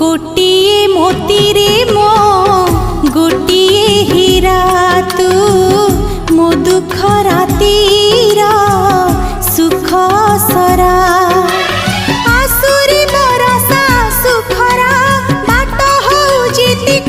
गोटिए मोती रे मो गोटिए हीरा तू मो दुख रातीर सुख सरा आसुरी बरसा सुखरा बाट हौ जीति